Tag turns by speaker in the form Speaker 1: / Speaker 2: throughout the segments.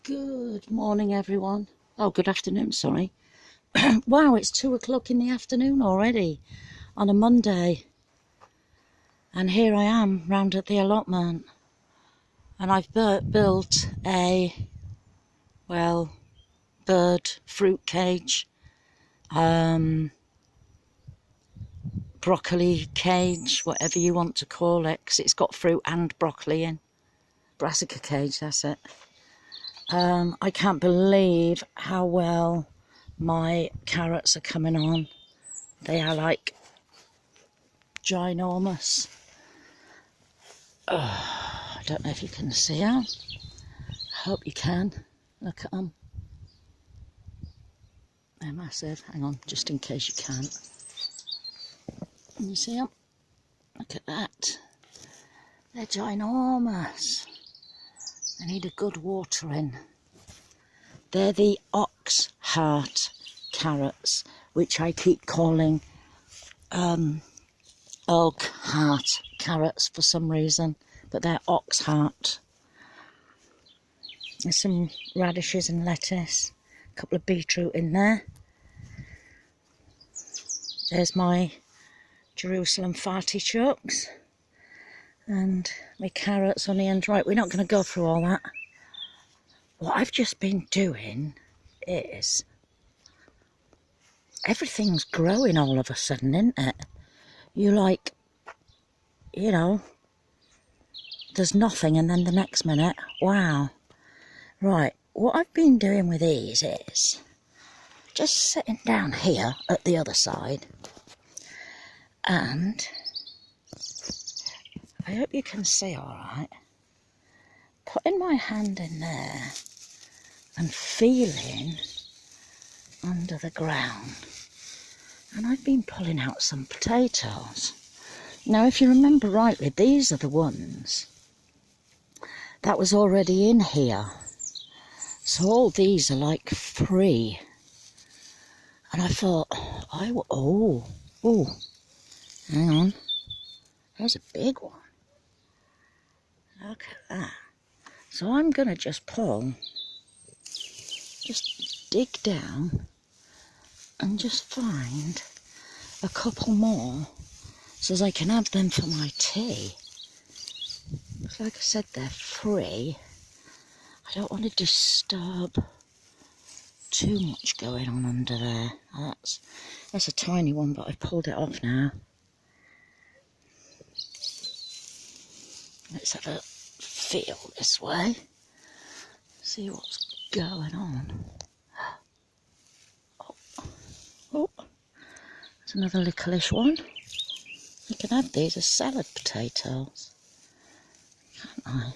Speaker 1: Good morning, everyone. Oh, good afternoon, sorry. Wow, it's 2 o'clock in the afternoon already on a Monday. And here I am round at the allotment. And I've built a, bird fruit cage, broccoli cage, whatever you want to call it, because it's got fruit and broccoli in. Brassica cage, that's it. I can't believe how well my carrots are coming on. They are like ginormous. I don't know if you can see them. I hope you can. Look at them. They're massive. Hang on, just in case you can't. Can you see them? Look at that. They're ginormous. They need a good watering. They're the ox heart carrots, which I keep calling elk heart carrots for some reason, but they're ox heart. There's some radishes and lettuce, a couple of beetroot in there. There's my Jerusalem artichokes and my carrots on the end. Right, we're not going to go through all that. What I've just been doing is everything's growing all of a sudden, isn't it? There's nothing, and then the next minute, wow. Right, what I've been doing with these is just sitting down here at the other side, and I hope you can see all right, putting my hand in there and feeling under the ground. And I've been pulling out some potatoes. Now, if you remember rightly, these are the ones that was already in here. So all these are like free. And I thought, hang on. There's a big one. Look at that. So I'm going to just dig down and just find a couple more so as I can have them for my tea. Because like I said, they're free. I don't want to disturb too much going on under there. That's a tiny one, but I've pulled it off now. Let's have a feel this way. See what's going on. Oh, there's another licklish one. You can have these as salad potatoes, can't I?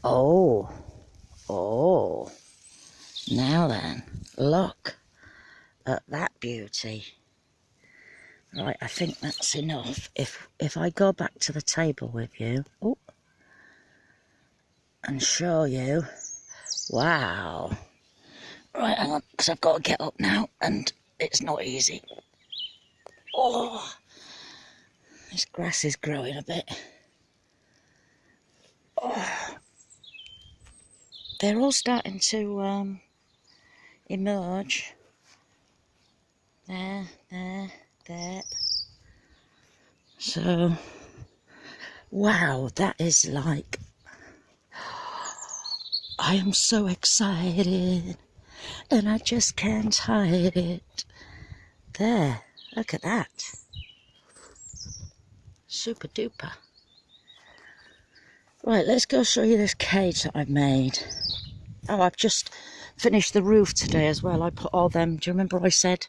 Speaker 1: Oh. Now then, look at that beauty. Right, I think that's enough. If I go back to the table with you, and show you, wow. Right, hang on, because I've got to get up now, and it's not easy. Oh, this grass is growing a bit. Oh, they're all starting to emerge. There. So, wow, that is like, I am so excited, and I just can't hide it. There, look at that. Super duper. Right, let's go show you this cage that I've made. Oh, I've just finished the roof today as well. I put all them, do you remember I said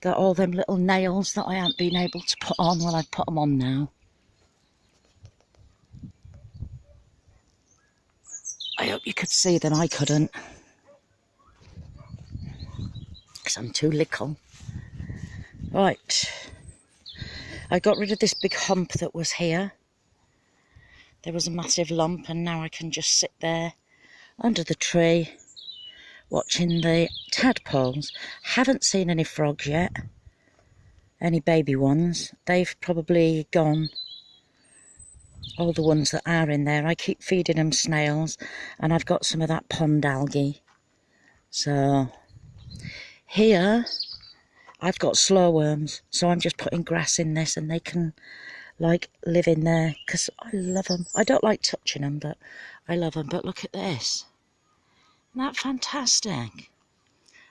Speaker 1: that all them little nails that I haven't been able to put on? Well, I've put them on now. I hope you could see that I couldn't, because I'm too little. Right, I got rid of this big hump that was here. There was a massive lump, and now I can just sit there under the tree watching the tadpoles. Haven't seen any frogs yet. any baby ones. They've probably gone. All the ones that are in there, I keep feeding them snails, and I've got some of that pond algae. So here I've got slow worms, so I'm just putting grass in this and they can like live in there because I love them. I don't like touching them, but I love them. But look at this. Isn't that fantastic?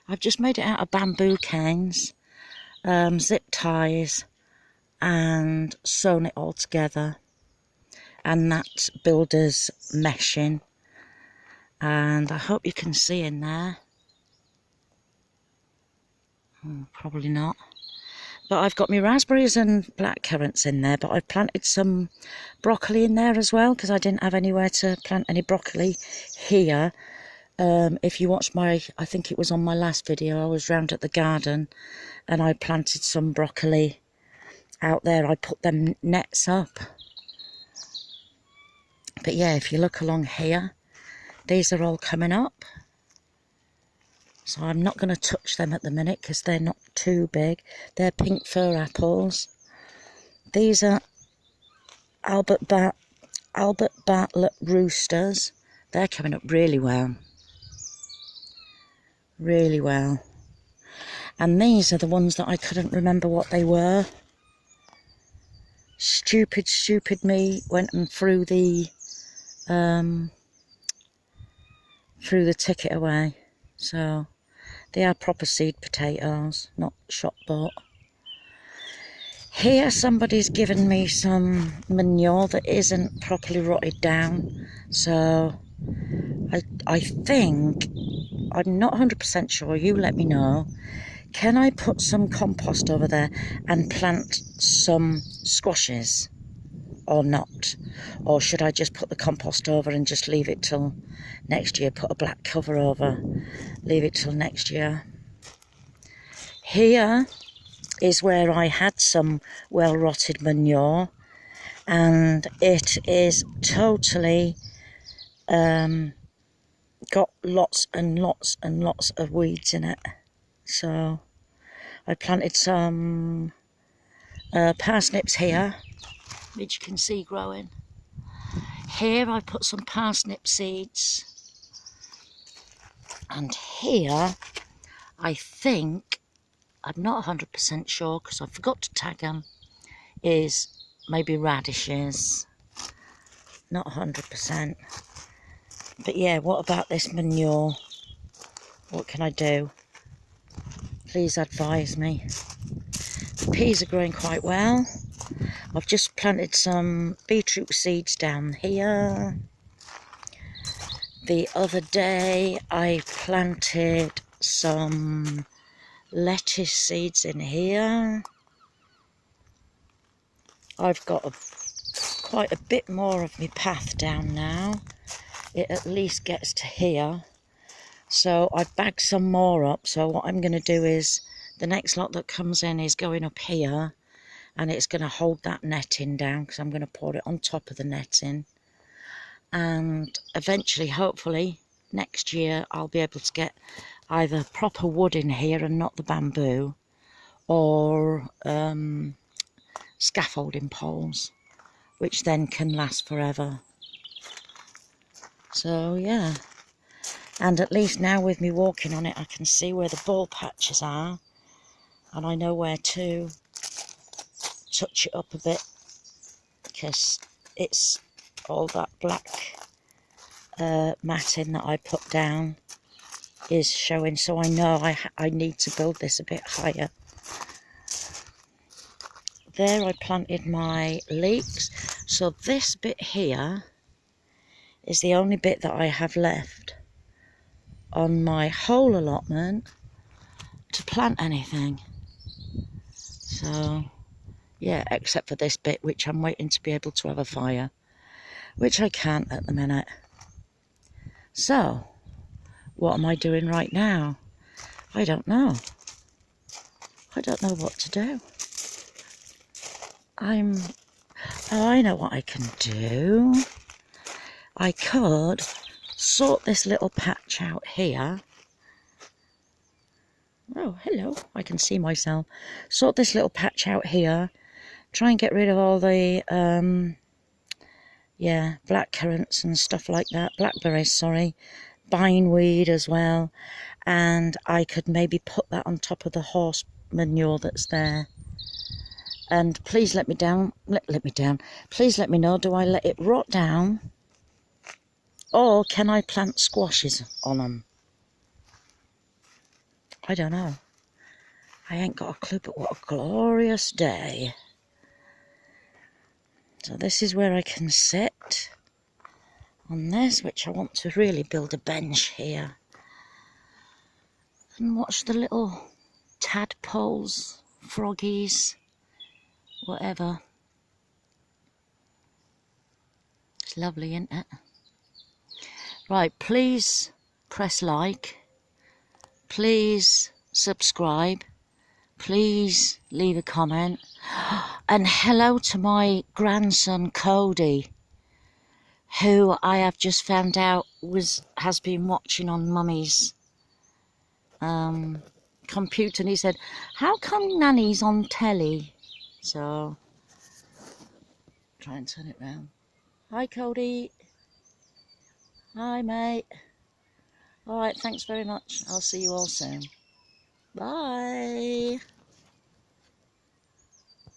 Speaker 1: I've just made it out of bamboo canes, zip ties, and sewn it all together. And that's builder's meshing. And I hope you can see in there. Probably not. But I've got my raspberries and blackcurrants in there, but I've planted some broccoli in there as well, because I didn't have anywhere to plant any broccoli here. If you watched I think it was on my last video, I was round at the garden and I planted some broccoli out there. I put them nets up. But yeah, if you look along here, these are all coming up. So I'm not going to touch them at the minute because they're not too big. They're pink fir apples. These are Albert Bartlett roosters. They're coming up really well. Really well. And these are the ones that I couldn't remember what they were. Stupid me went and threw the ticket away. So they are proper seed potatoes, not shop bought. Here somebody's given me some manure that isn't properly rotted down. So I think, I'm not 100% sure, you let me know. Can I put some compost over there and plant some squashes or not? Or should I just put the compost over and just leave it till next year, put a black cover over, leave it till next year? Here is where I had some well-rotted manure, and it is totally got lots and lots and lots of weeds in it. So I planted some parsnips here, which you can see growing. Here I put some parsnip seeds, and here I think, I'm not 100% sure because I forgot to tag them, is maybe radishes. Not 100%. But yeah, what about this manure? What can I do? Please advise me. The peas are growing quite well. I've just planted some beetroot seeds down here. The other day I planted some lettuce seeds in here. I've got quite a bit more of my path down now. It at least gets to here. So I bagged some more up. So what I'm going to do is, the next lot that comes in is going up here, and it's going to hold that netting down because I'm going to pour it on top of the netting. And eventually, hopefully, next year I'll be able to get either proper wood in here and not the bamboo, or scaffolding poles, which then can last forever. So yeah, and at least now with me walking on it, I can see where the ball patches are, and I know where to touch it up a bit, because it's all that black matting that I put down is showing, so I know I need to build this a bit higher. There I planted my leeks, so this bit here is the only bit that I have left on my whole allotment to plant anything. So yeah, except for this bit, which I'm waiting to be able to have a fire, which I can't at the minute. So what am I doing right now? I don't know. I don't know what to do. I know what I can do. I could sort this little patch out here Oh, hello. I can see myself. Sort this little patch out here. Try and get rid of all the, black currants and stuff like that. Blackberries, sorry. Bindweed as well. And I could maybe put that on top of the horse manure that's there. And please let me down. Let me down. Please let me know, do I let it rot down? Or can I plant squashes on them? I don't know. I ain't got a clue, but what a glorious day. So this is where I can sit on this, which I want to really build a bench here. And watch the little tadpoles, froggies, whatever. It's lovely, isn't it? Right, please press like. Please subscribe. Please leave a comment. And hello to my grandson Cody, who I have just found out has been watching on Mummy's computer, and he said, how come Nanny's on telly? So try and turn it round. Hi Cody. Hi mate. Alright, thanks very much. I'll see you all soon. Bye.